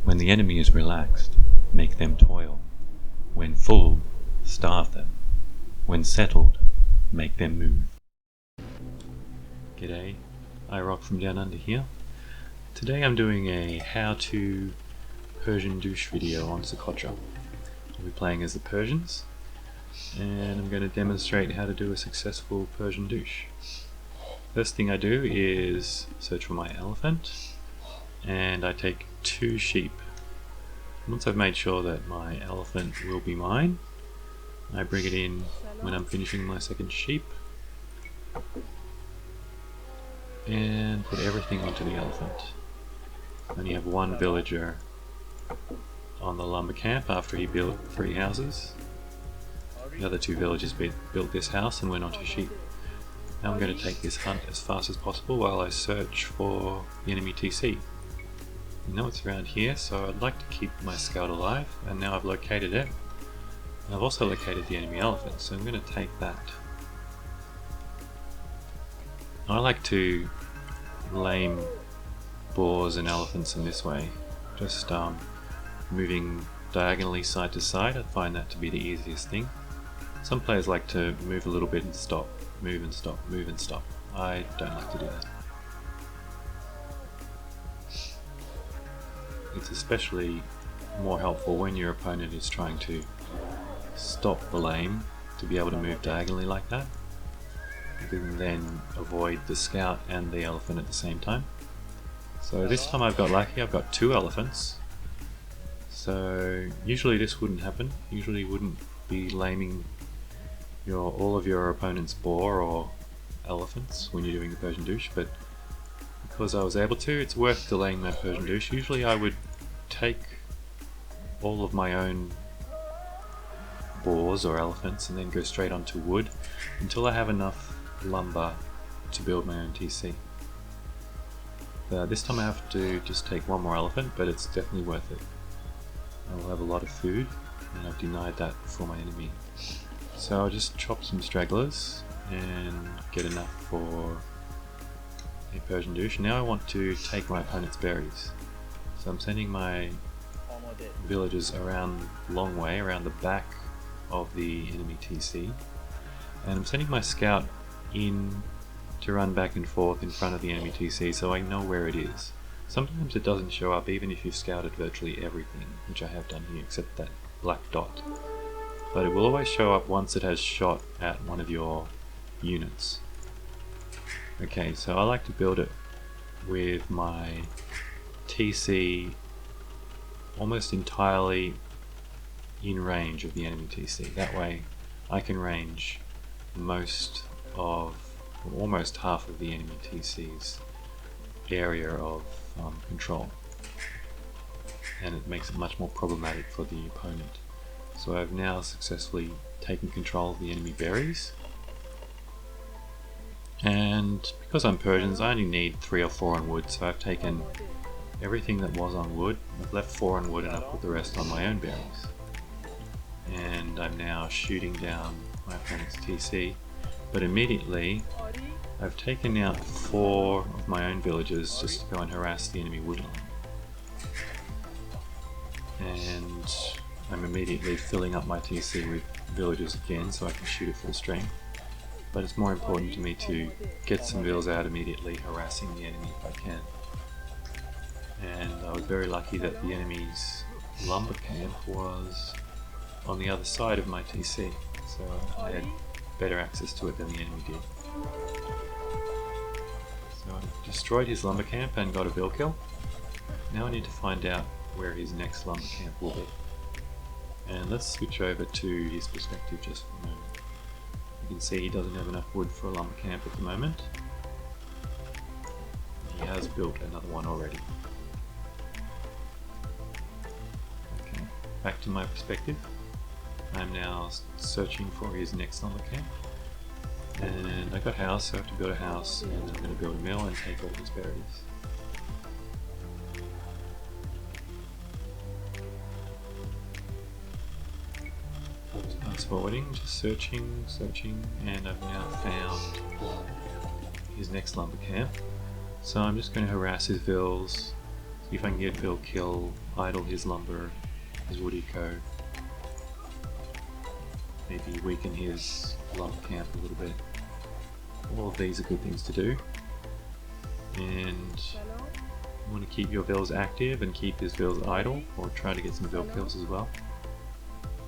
When the enemy is relaxed, make them toil. When full, starve them. When settled, make them move. G'day, iRock from down under here. Today I'm doing a how-to Persian Douche video on Socotra. I'll be playing as the Persians, and I'm going to demonstrate how to do a successful Persian Douche. First thing I do is search for my elephant, and I take 2 sheep. Once I've made sure that my elephant will be mine, I bring it in when I'm finishing my 2nd sheep and put everything onto the elephant. I only have 1 villager on the lumber camp after he built 3 houses. The other 2 villagers built this house and went onto sheep. Now I'm going to take this hunt as fast as possible while I search for the enemy TC. I know it's around here, so I'd like to keep my scout alive, and now I've located it. And I've also located the enemy elephant, so I'm going to take that. I like to lame boars and elephants in this way, just moving diagonally side to side. I find that to be the easiest thing. Some players like to move a little bit and stop, move and stop, move and stop. I don't like to do that. It's especially more helpful when your opponent is trying to stop the lame to be able to move diagonally like that. You can then avoid the scout and the elephant at the same time. So this time I've got lucky, I've got 2 elephants. So usually this wouldn't happen. Usually you wouldn't be laming all of your opponent's boar or elephants when you're doing the Persian Douche, but because I was able to, it's worth delaying my Persian Douche. Usually I would take all of my own boars or elephants and then go straight onto wood until I have enough lumber to build my own TC. This time I have to just take 1 more elephant, but it's definitely worth it. I will have a lot of food, and I've denied that for my enemy. So I'll just chop some stragglers and get enough for a Persian Douche. Now I want to take my opponent's berries. So I'm sending my villagers around a long way, around the back of the enemy TC. And I'm sending my scout in to run back and forth in front of the enemy TC so I know where it is. Sometimes it doesn't show up even if you've scouted virtually everything, which I have done here except that black dot. But it will always show up once it has shot at one of your units. Okay, so I like to build it with my TC almost entirely in range of the enemy TC. That way I can range most of, or almost half of the enemy TC's area of control, and it makes it much more problematic for the opponent. So I've now successfully taken control of the enemy berries, and because I'm Persians I only need 3 or 4 on wood, so I've taken everything that was on wood. I've left 4 on wood and I've put the rest on my own berries. And I'm now shooting down my opponent's TC, but immediately I've taken out 4 of my own villagers just to go and harass the enemy woodline. And I'm immediately filling up my TC with villagers again so I can shoot at full strength. But it's more important to me to get some vills out immediately, harassing the enemy if I can. And I was very lucky that the enemy's lumber camp was on the other side of my TC, so I had better access to it than the enemy did. So I destroyed his lumber camp and got a vill kill. Now I need to find out where his next lumber camp will be. And let's switch over to his perspective just for a moment. You can see he doesn't have enough wood for a lumber camp at the moment. He has built another one already. Okay, back to my perspective. I'm now searching for his next lumber camp. And I got a house, so I have to build a house, and I'm going to build a mill and take all his berries. Fast forwarding, just searching, and I've now found his next lumber camp. So I'm just going to harass his vills See if I can get Phil kill, idle his lumber, his wood eco. Maybe weaken his lumber camp a little bit. All of these are good things to do. And you want to keep your vills active and keep his vills idle, or try to get some vill kills as well.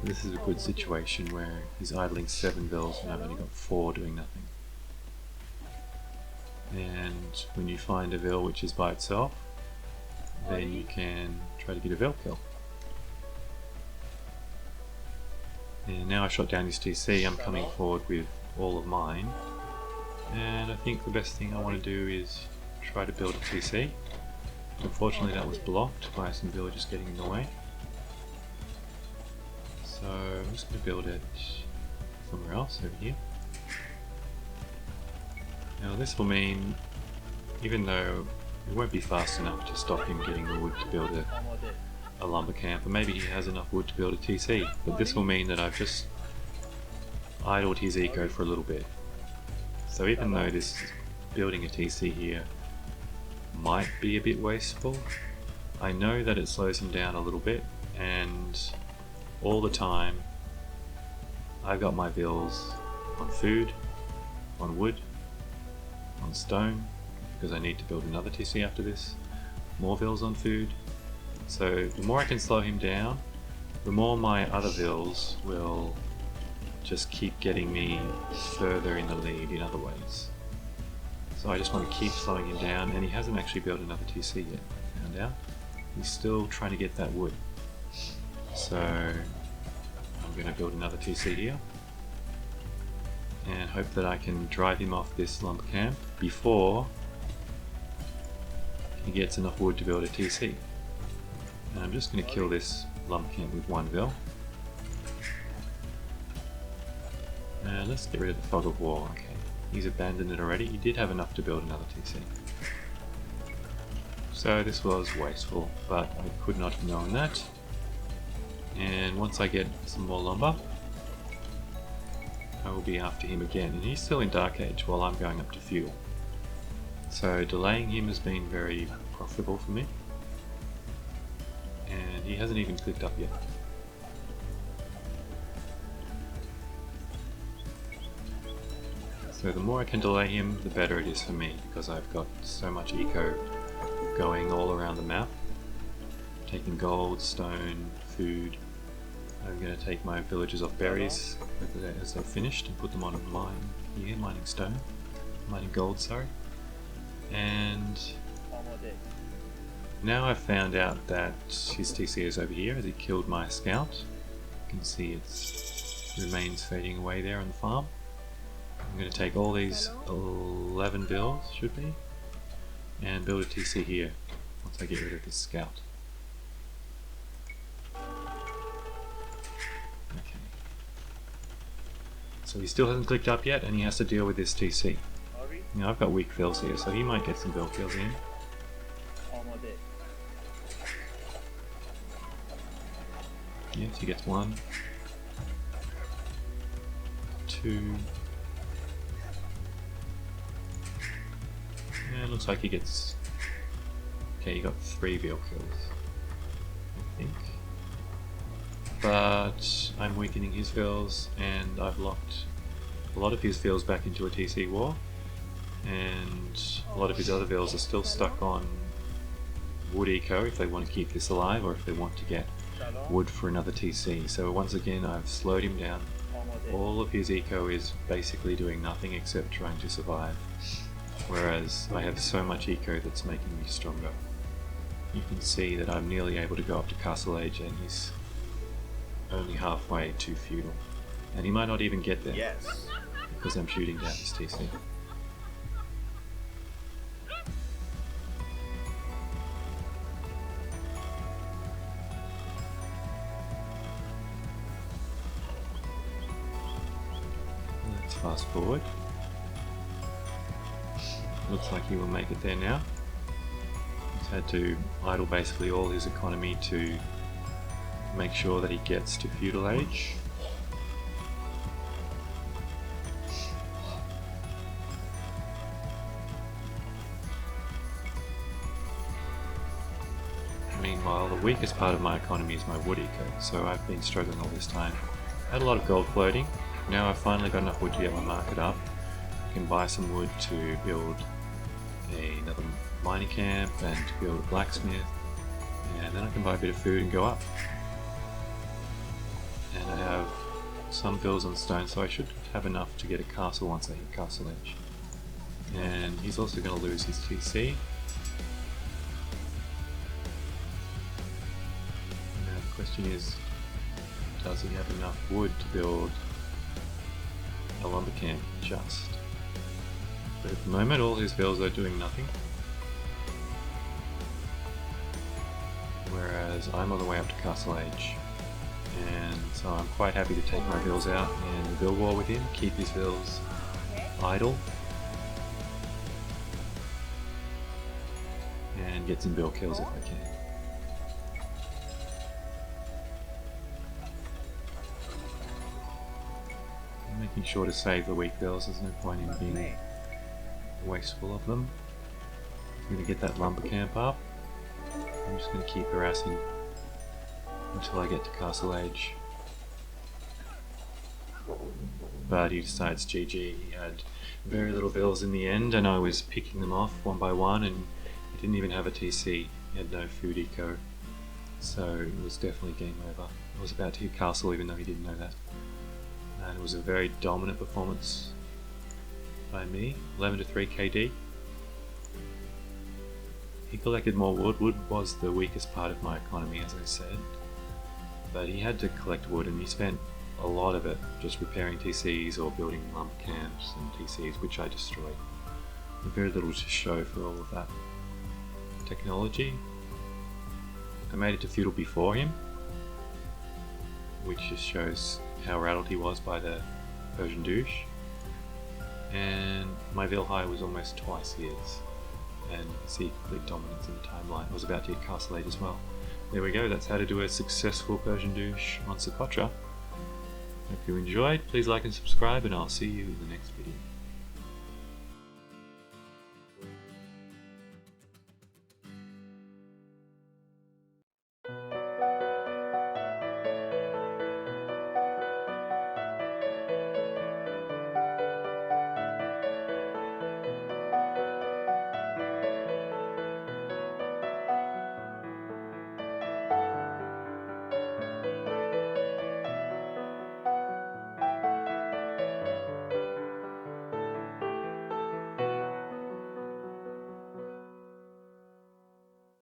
This is a good situation where he's idling 7 vills and I've only got 4 doing nothing. And when you find a vill which is by itself, then you can try to get a vill kill. And now I shot down his TC, I'm coming forward with all of mine. And I think the best thing I want to do is try to build a TC. Unfortunately that was blocked by some villagers getting in the way. So I'm just going to build it somewhere else over here. Now this will mean, even though it won't be fast enough to stop him getting the wood to build a lumber camp, or maybe he has enough wood to build a TC, but this will mean that I've just idled his eco for a little bit. So even though this building a TC here might be a bit wasteful, I know that it slows him down a little bit, and all the time I've got my vills on food, on wood, on stone, because I need to build another TC after this, more vills on food. So the more I can slow him down, the more my other vills will just keep getting me further in the lead in other ways. So I just want to keep slowing him down, and he hasn't actually built another TC yet, I found out. He's still trying to get that wood. So I'm going to build another TC here and hope that I can drive him off this lumber camp before he gets enough wood to build a TC. And I'm just going to kill this lumber camp with 1 vill. And let's get rid of the fog of war. Okay, he's abandoned it already. He did have enough to build another TC. So this was wasteful, but I could not have known that. And once I get some more lumber, I will be after him again. And he's still in Dark Age while I'm going up to Feudal. So delaying him has been very profitable for me. And he hasn't even clicked up yet. So the more I can delay him, the better it is for me, because I've got so much eco going all around the map. Taking gold, stone, food. I'm going to take my villagers off berries as they're finished and put them on a mine here, mining stone. Mining gold, sorry. And now I've found out that his TC is over here as he killed my scout. You can see its remains fading away there on the farm. I'm going to take all these 11 bills, should be, and build a TC here once I get rid of this scout. Okay. So he still hasn't clicked up yet, and he has to deal with this TC. Now I've got weak fills here, so he might get some bill kills in. Yes, he gets 1, 2. Yeah, it looks like he gets... Okay, he got 3 bill kills, I think. But I'm weakening his fills, and I've locked a lot of his fills back into a TC war. And a lot of his other vills are still stuck on wood eco if they want to keep this alive, or if they want to get wood for another TC. So once again I've slowed him down. All of his eco is basically doing nothing except trying to survive, whereas I have so much eco that's making me stronger. You can see that I'm nearly able to go up to Castle Age, and he's only halfway to Feudal. And he might not even get there, because I'm shooting down his TC. Let's fast forward. Looks like he will make it there now. He's had to idle basically all his economy to make sure that he gets to Feudal Age. Meanwhile, the weakest part of my economy is my wood eco, so I've been struggling all this time. I had a lot of gold floating. Now I've finally got enough wood to get my market up. I can buy some wood to build another mining camp and to build a blacksmith, and then I can buy a bit of food and go up. And I have some bills on stone, so I should have enough to get a castle once I hit castle edge. And he's also going to lose his TC. Now the question is, does he have enough wood to build a lumber camp just? But at the moment all his bills are doing nothing. Whereas I'm on the way up to castle age. And so I'm quite happy to take my bills out and bill war with him, keep his bills idle, and get some bill kills if I can. I'm making sure to save the weak bills, there's no point in being wasteful of them. I'm going to get that lumber camp up. I'm just going to keep harassing until I get to castle age. But he decides GG. He had very little bills in the end, and I was picking them off one by one, and he didn't even have a TC. He had no food eco, so it was definitely game over. I was about to hit castle even though he didn't know that. And it was a very dominant performance by me. 11 to 3 KD. He collected more wood. Wood was the weakest part of my economy, as I said. But he had to collect wood, and he spent a lot of it just repairing TCs or building lumber camps and TCs, which I destroyed. Very little to show for all of that technology. I made it to Feudal before him, which just shows how rattled he was by the Persian Douche. And my Vil high was almost twice his, and see complete dominance in the timeline. I was about to hit castle age as well. There we go, that's how to do a successful Persian Douche on Socotra. Hope you enjoyed, please like and subscribe, and I'll see you in the next video.